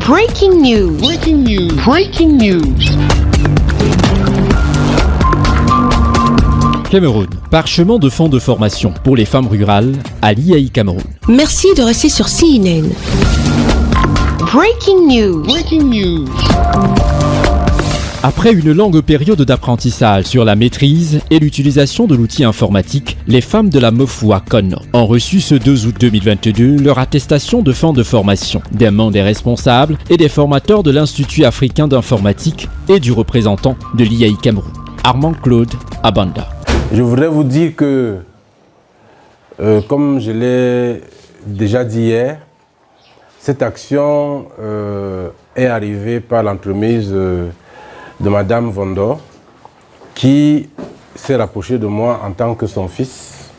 Breaking news. Breaking news. Breaking news. Cameroun, parchemin de fonds de formation pour les femmes rurales à l'IAI Cameroun. Merci de rester sur CNN. Breaking news. Breaking news. Après une longue période d'apprentissage sur la maîtrise et l'utilisation de l'outil informatique, les femmes de la Mofua Kono ont reçu ce 2 août 2022 leur attestation de fin de formation des mains des responsables et des formateurs de l'Institut africain d'informatique et du représentant de l'IAI Cameroun, Armand Claude Abanda. Je voudrais vous dire que, comme je l'ai déjà dit hier, cette action est arrivée par l'entremise de Madame Vondor, qui s'est rapprochée de moi en tant que son fils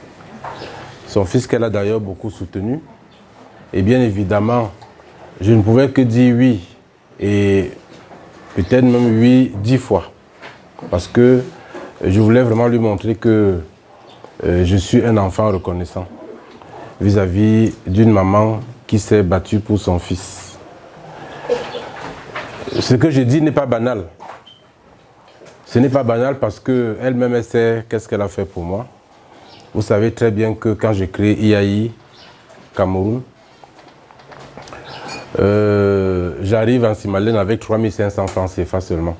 qu'elle a d'ailleurs beaucoup soutenu. Et bien évidemment, je ne pouvais que dire oui, et peut-être même oui 10 fois, parce que je voulais vraiment lui montrer que je suis un enfant reconnaissant vis-à-vis d'une maman qui s'est battue pour son fils. Ce que je dis n'est pas banal. Ce n'est pas banal parce qu'elle-même elle sait qu'est-ce qu'elle a fait pour moi. Vous savez très bien que quand j'ai créé IAI Cameroun, j'arrive en Simalène avec 3500 francs CFA seulement.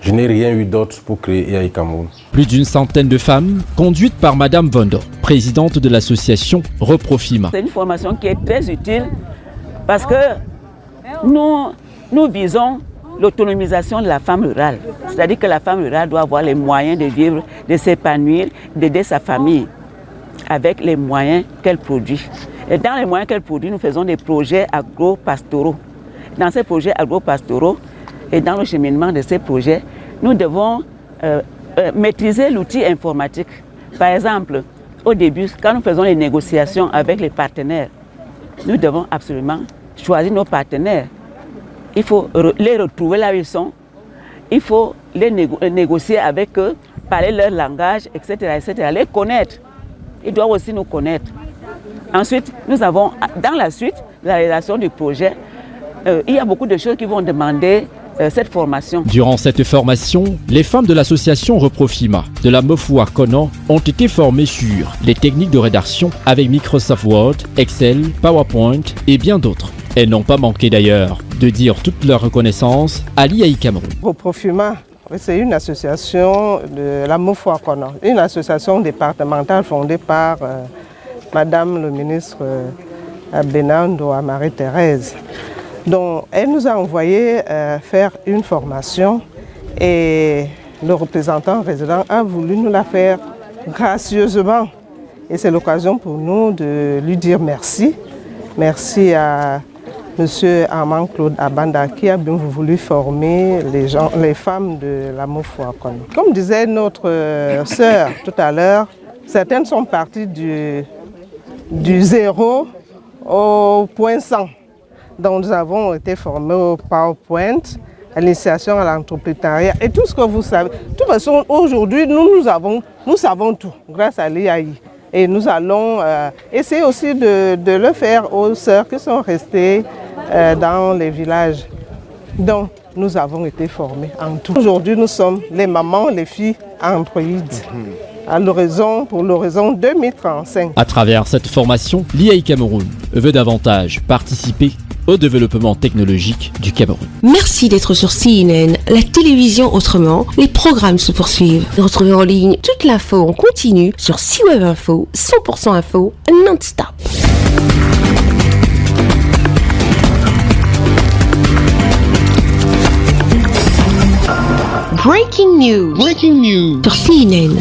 Je n'ai rien eu d'autre pour créer IAI Cameroun. Plus d'une centaine de femmes, conduites par Madame Vondor, présidente de l'association Reprofima. C'est une formation qui est très utile parce que nous visons l'autonomisation de la femme rurale. C'est-à-dire que la femme rurale doit avoir les moyens de vivre, de s'épanouir, d'aider sa famille avec les moyens qu'elle produit. Et dans les moyens qu'elle produit, nous faisons des projets agro-pastoraux. Dans ces projets agro-pastoraux et dans le cheminement de ces projets, nous devons maîtriser l'outil informatique. Par exemple, au début, quand nous faisons les négociations avec les partenaires, nous devons absolument choisir nos partenaires. Il faut les retrouver là où ils sont. Il faut les négocier avec eux, parler leur langage, etc., etc., les connaître. Ils doivent aussi nous connaître. Ensuite, nous avons, dans la suite de la réalisation du projet, il y a beaucoup de choses qui vont demander cette formation. Durant cette formation, les femmes de l'association Reprofima de la Mofua Kono ont été formées sur les techniques de rédaction avec Microsoft Word, Excel, PowerPoint et bien d'autres. Elles n'ont pas manqué d'ailleurs de dire toute leur reconnaissance à l'IAI Cameroun. Reprofima, c'est une association de la Mofua Kono, une association départementale fondée par Madame le ministre Benando à Marie-Thérèse. Donc, elle nous a envoyé faire une formation et le représentant résident a voulu nous la faire gracieusement. Et c'est l'occasion pour nous de lui dire merci. Merci à M. Armand Claude Abanda qui a bien voulu former les femmes de la Mofua Kono. Comme disait notre sœur tout à l'heure, certaines sont parties du 0 au point 100. Donc nous avons été formés au PowerPoint, à l'initiation à l'entrepreneuriat et tout ce que vous savez. De toute façon, aujourd'hui, nous savons tout grâce à l'IAI. Et nous allons essayer aussi de le faire aux sœurs qui sont restées dans les villages. Donc, nous avons été formés en tout. Aujourd'hui, nous sommes les mamans, les filles Android. Pour l'horizon 2035. À travers cette formation, l'IAI Cameroun veut davantage participer au développement technologique du Cameroun. Merci d'être sur CNN, la télévision autrement. Les programmes se poursuivent. Retrouvez en ligne toute l'info en continu sur C-Web Info, 100% info, non-stop. Breaking news. Breaking news. Sur CNN.